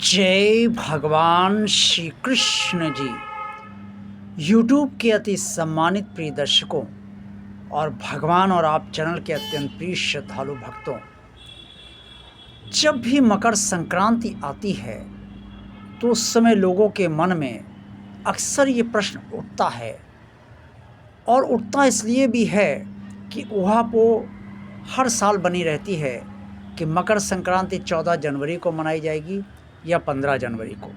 जय भगवान श्री कृष्ण जी। यूट्यूब के अति सम्मानित प्रिय दर्शकों और भगवान और आप चैनल के अत्यंत प्रिय श्रद्धालु भक्तों, जब भी मकर संक्रांति आती है तो उस समय लोगों के मन में अक्सर ये प्रश्न उठता है, और उठता इसलिए भी है कि ऊहापोह हर साल बनी रहती है कि मकर संक्रांति 14 जनवरी को मनाई जाएगी या 15 जनवरी को।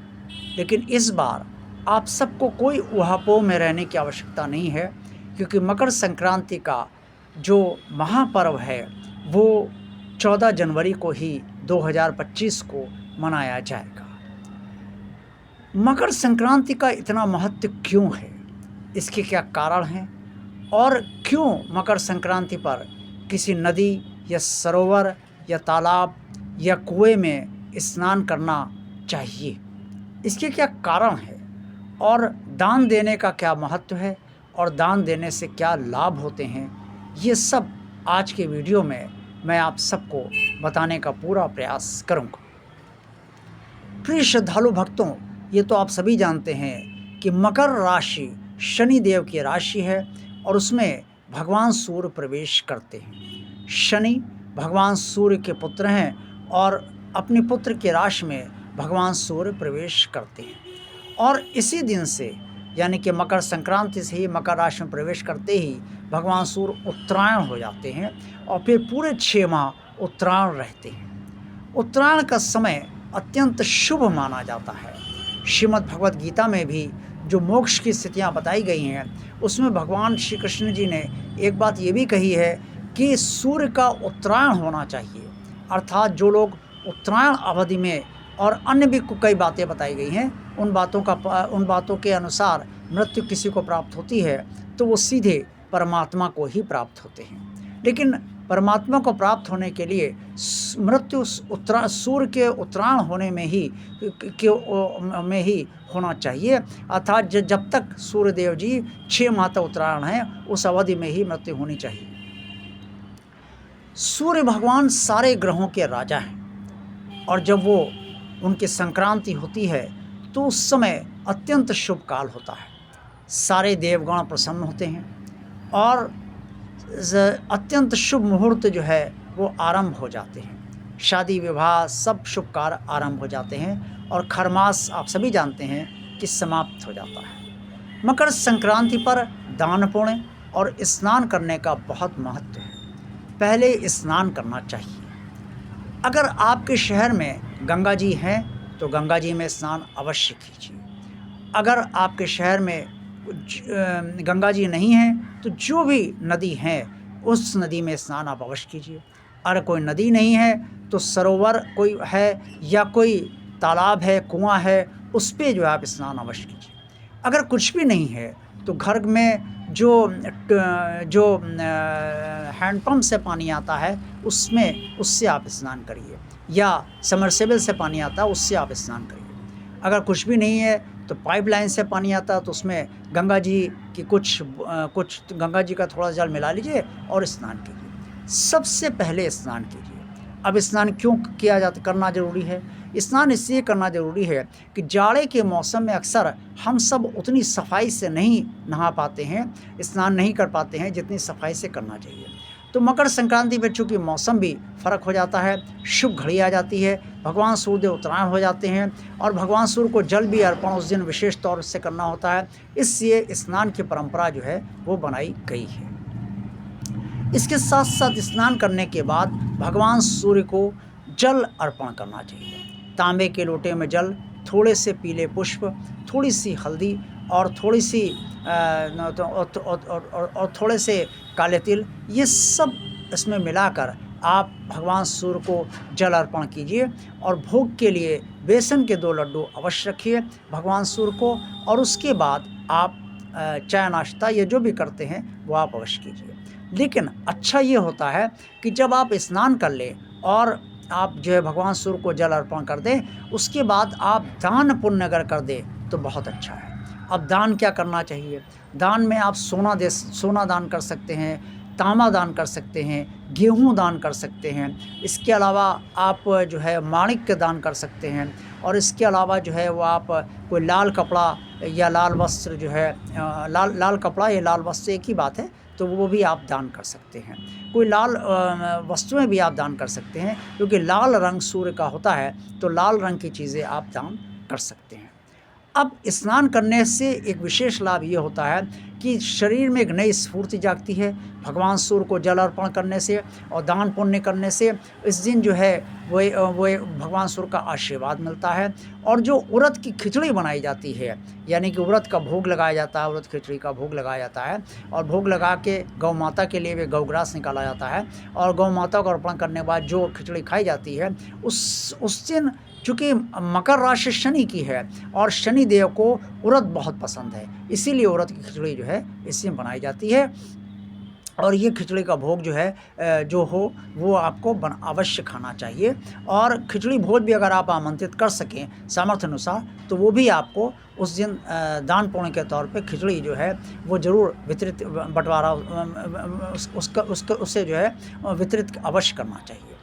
लेकिन इस बार आप सबको कोई ऊहापोह में रहने की आवश्यकता नहीं है, क्योंकि मकर संक्रांति का जो महापर्व है वो 14 जनवरी को ही 2025 को मनाया जाएगा। मकर संक्रांति का इतना महत्व क्यों है, इसके क्या कारण हैं, और क्यों मकर संक्रांति पर किसी नदी या सरोवर या तालाब या कुएं में स्नान करना चाहिए, इसके क्या कारण है, और दान देने का क्या महत्व है, और दान देने से क्या लाभ होते हैं, ये सब आज के वीडियो में मैं आप सबको बताने का पूरा प्रयास करूंगा। प्रिय श्रद्धालु भक्तों, ये तो आप सभी जानते हैं कि मकर राशि शनि देव की राशि है और उसमें भगवान सूर्य प्रवेश करते हैं। शनि भगवान सूर्य के पुत्र हैं और अपने पुत्र के राशि में भगवान सूर्य प्रवेश करते हैं, और इसी दिन से यानी कि मकर संक्रांति से ही मकर राशि में प्रवेश करते ही भगवान सूर्य उत्तरायण हो जाते हैं और फिर पूरे 6 माह उत्तरायण रहते हैं। उत्तरायण का समय अत्यंत शुभ माना जाता है। श्रीमद् भगवद गीता में भी जो मोक्ष की स्थितियाँ बताई गई हैं उसमें भगवान श्री कृष्ण जी ने एक बात ये भी कही है कि सूर्य का उत्तरायण होना चाहिए, अर्थात जो लोग उत्तरायण अवधि में, और अन्य भी कई बातें बताई गई हैं, उन बातों के अनुसार मृत्यु किसी को प्राप्त होती है तो वो सीधे परमात्मा को ही प्राप्त होते हैं। लेकिन परमात्मा को प्राप्त होने के लिए मृत्यु सूर्य के उत्तरायण होने में ही होना चाहिए, अर्थात जब तक सूर्यदेव जी 6 माह तक उत्तरायण हैं उस अवधि में ही मृत्यु होनी चाहिए। सूर्य भगवान सारे ग्रहों के राजा हैं, और जब वो उनकी संक्रांति होती है तो उस समय अत्यंत शुभ काल होता है। सारे देवगण प्रसन्न होते हैं और अत्यंत शुभ मुहूर्त जो है वो आरंभ हो जाते हैं। शादी विवाह सब शुभ कार्य आरंभ हो जाते हैं और खरमास आप सभी जानते हैं कि समाप्त हो जाता है। मकर संक्रांति पर दान पुण्य और स्नान करने का बहुत महत्व है। पहले स्नान करना चाहिए। अगर आपके शहर में गंगा जी हैं तो गंगा जी में स्नान अवश्य कीजिए। अगर आपके शहर में गंगा जी नहीं हैं तो जो भी नदी है उस नदी में स्नान आप अवश्य कीजिए। अगर कोई नदी नहीं है तो सरोवर कोई है या कोई तालाब है, कुआं है, उस पे जो आप स्नान अवश्य कीजिए। अगर कुछ भी नहीं है तो घर में जो हैंडपम्प से पानी आता है उससे आप स्नान करिए, या समरसेबल से पानी आता है उससे आप स्नान करिए। अगर कुछ भी नहीं है तो पाइपलाइन से पानी आता है तो उसमें गंगा जी की कुछ गंगा जी का थोड़ा जल मिला लीजिए और स्नान कीजिए। सबसे पहले स्नान कीजिए। अब स्नान क्यों करना ज़रूरी है? स्नान इसलिए करना ज़रूरी है कि जाड़े के मौसम में अक्सर हम सब उतनी सफाई से नहीं नहा पाते हैं, स्नान नहीं कर पाते हैं जितनी सफाई से करना चाहिए। तो मकर संक्रांति में चूँकि मौसम भी फ़र्क हो जाता है, शुभ घड़ी आ जाती है, भगवान सूर्यदेव उत्तरायण हो जाते हैं और भगवान सूर्य को जल भी अर्पण उस दिन विशेष तौर से करना होता है, इसलिए स्नान की परंपरा जो है वो बनाई गई है। इसके साथ साथ स्नान करने के बाद भगवान सूर्य को जल अर्पण करना चाहिए। तांबे के लोटे में जल, थोड़े से पीले पुष्प, थोड़ी सी हल्दी और थोड़ी सी और थोड़े से काले तिल, ये सब इसमें मिलाकर आप भगवान सूर्य को जल अर्पण कीजिए। और भोग के लिए बेसन के 2 लड्डू अवश्य रखिए भगवान सूर्य को, और उसके बाद आप चाय नाश्ता ये जो भी करते हैं वो आप अवश्य कीजिए। लेकिन अच्छा ये होता है कि जब आप स्नान कर लें और आप जो है भगवान सूर्य को जल अर्पण कर दें, उसके बाद आप दान पुण्य अगर कर दें तो बहुत अच्छा है। अब दान क्या करना चाहिए? दान में आप सोना दान कर सकते हैं, तांबा दान कर सकते हैं, गेहूँ दान कर सकते हैं। इसके अलावा आप जो है माणिक्य दान कर सकते हैं और इसके अलावा जो है वो आप कोई लाल कपड़ा या लाल वस्त्र जो है लाल कपड़ा या लाल वस्त्र एक ही बात है, तो वो भी आप दान कर सकते हैं। कोई लाल वस्तुएँ भी आप दान कर सकते हैं, क्योंकि लाल रंग सूर्य का होता है, तो लाल रंग की चीज़ें आप दान कर सकते हैं। अब स्नान करने से एक विशेष लाभ ये होता है कि शरीर में एक नई स्फूर्ति जागती है। भगवान सूर्य को जल अर्पण करने से और दान पुण्य करने से इस दिन जो है वो भगवान सूर्य का आशीर्वाद मिलता है। और जो उड़द की खिचड़ी बनाई जाती है, यानी कि उड़द का भोग लगाया जाता है, उड़द खिचड़ी का भोग लगाया जाता है और भोग लगा के गौ माता के लिए भी गौग्रास निकाला जाता है और गौ माता को अर्पण करने के बाद जो खिचड़ी खाई जाती है, उस दिन चूँकि मकर राशि शनि की है और शनि देव को उड़द बहुत पसंद है, इसीलिए उड़द की खिचड़ी जो है इसमें बनाई जाती है। और ये खिचड़ी का भोग जो है जो हो वो आपको अवश्य खाना चाहिए। और खिचड़ी भोज भी अगर आप आमंत्रित कर सकें सामर्थ्य अनुसार, तो वो भी आपको उस दिन दान पुण्य के तौर पे खिचड़ी जो है वो ज़रूर वितरित बँटवारा उससे जो है वितरित अवश्य करना चाहिए।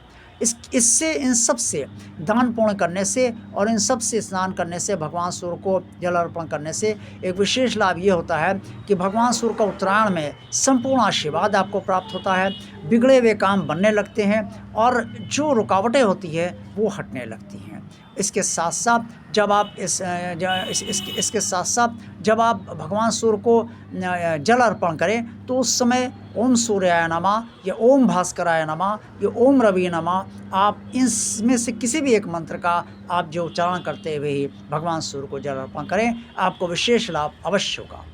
इससे इन सब से दान पुण्य करने से और इन सब से स्नान करने से, भगवान सूर्य को जल अर्पण करने से एक विशेष लाभ ये होता है कि भगवान सूर्य का उत्तरायण में संपूर्ण आशीर्वाद आपको प्राप्त होता है, बिगड़े हुए काम बनने लगते हैं और जो रुकावटें होती है वो हटने लगती हैं। इसके साथ साथ जब आप इसके साथ साथ जब आप भगवान सूर्य को जल अर्पण करें, तो उस समय ओम सूर्याय नमः या ओम भास्कराय नमः या ओम रवि नमः, आप इनमें से किसी भी एक मंत्र का आप जो उच्चारण करते हुए ही भगवान सूर्य को जल अर्पण करें, आपको विशेष लाभ अवश्य होगा।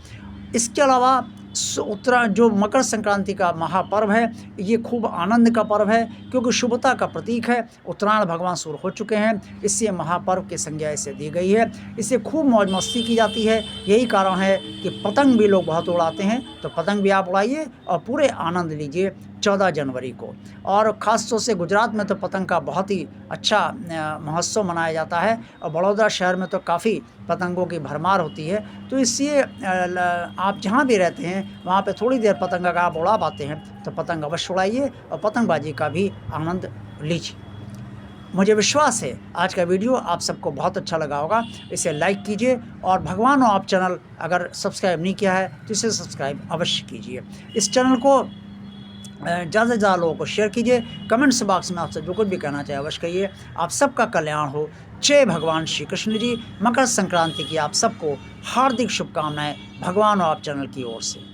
इसके अलावा जो मकर संक्रांति का महापर्व है, ये खूब आनंद का पर्व है, क्योंकि शुभता का प्रतीक है। उत्तरायण भगवान सूर्य हो चुके हैं, इससे महापर्व की संज्ञा इसे दी गई है। इससे खूब मौज मस्ती की जाती है। यही कारण है कि पतंग भी लोग बहुत उड़ाते हैं, तो पतंग भी आप उड़ाइए और पूरे आनंद लीजिए 14 जनवरी को। और ख़ास तौर से गुजरात में तो पतंग का बहुत ही अच्छा महोत्सव मनाया जाता है और बड़ौदा शहर में तो काफ़ी पतंगों की भरमार होती है। तो इसलिए आप जहाँ भी रहते हैं वहाँ पे थोड़ी देर पतंग अगर आप उड़ा पाते हैं तो पतंग अवश्य उड़ाइए और पतंगबाजी का भी आनंद लीजिए। मुझे विश्वास है आज का वीडियो आप सबको बहुत अच्छा लगा होगा। इसे लाइक कीजिए और भगवान और आप चैनल अगर सब्सक्राइब नहीं किया है तो इसे सब्सक्राइब अवश्य कीजिए। इस चैनल को ज़्यादा से ज़्यादा लोगों को शेयर कीजिए। कमेंट्स बॉक्स में आपसे जो कुछ भी कहना चाहे अवश्य कहिए। आप सबका कल्याण हो। जय भगवान श्री कृष्ण जी। मकर संक्रांति की आप सबको हार्दिक शुभकामनाएं भगवान और आप चैनल की ओर से।